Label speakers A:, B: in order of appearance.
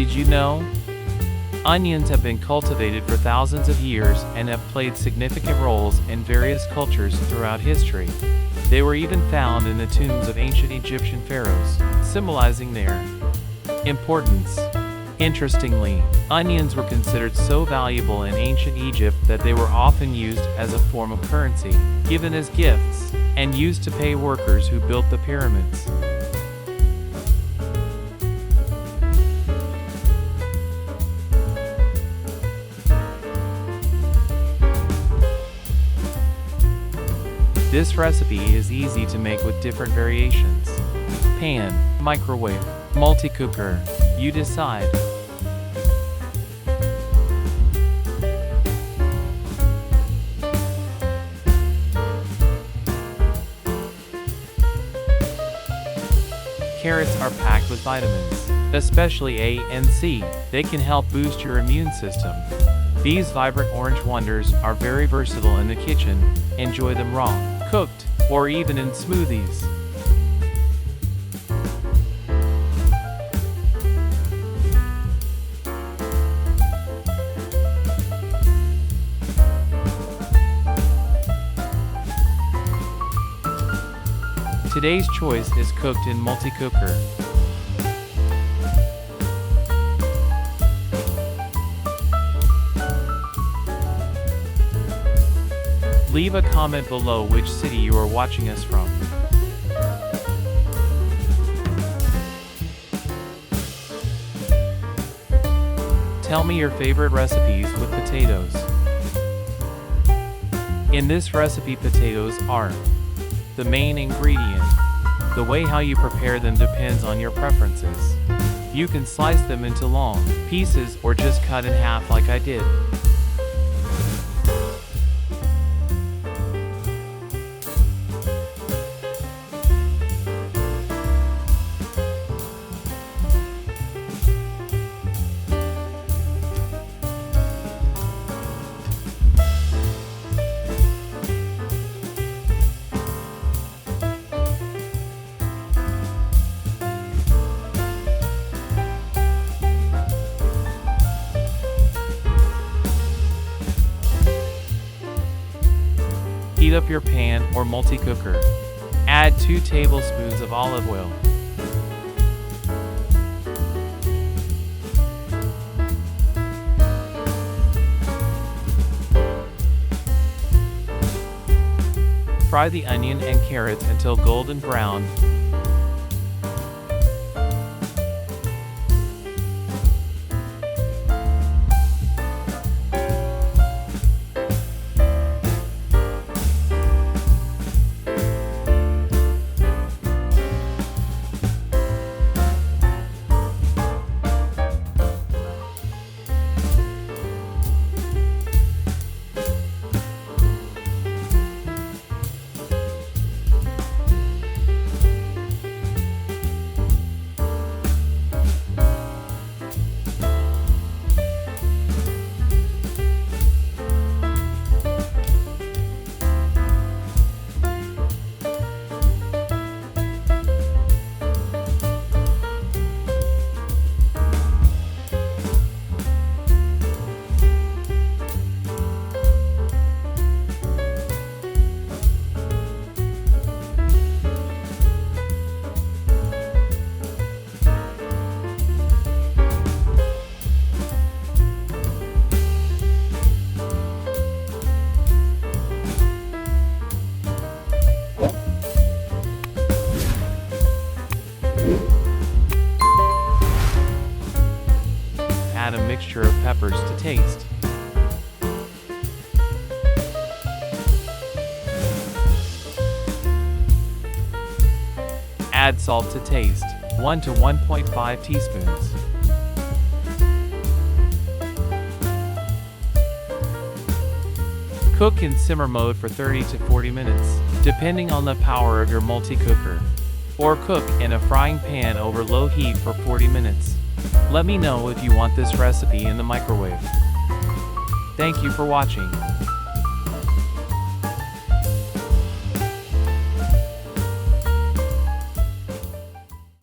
A: Did you know? Onions have been cultivated for thousands of years and have played significant roles in various cultures throughout history. They were even found in the tombs of ancient Egyptian pharaohs, symbolizing their importance. Interestingly, onions were considered so valuable in ancient Egypt that they were often used as a form of currency, given as gifts, and used to pay workers who built the pyramids. This recipe is easy to make with different variations. Pan, microwave, multi-cooker, you decide. Carrots are packed with vitamins, especially A and C. They can help boost your immune system. These vibrant orange wonders are very versatile in the kitchen. Enjoy them raw, cooked, or even in smoothies. Today's choice is cooked in multi-cooker. Leave a comment below which city you are watching us from. Tell me your favorite recipes with potatoes. In this recipe, potatoes are the main ingredient. The way how you prepare them depends on your preferences. You can slice them into long pieces or just cut in half like I did. Heat up your pan or multi-cooker. Add 2 tablespoons of olive oil. Fry the onion and carrots until golden brown. Add a mixture of peppers to taste. Add salt to taste, 1 to 1.5 teaspoons. Cook in simmer mode for 30 to 40 minutes, depending on the power of your multi-cooker. Or cook in a frying pan over low heat for 40 minutes. Let me know if you want this recipe in the microwave. Thank you for watching.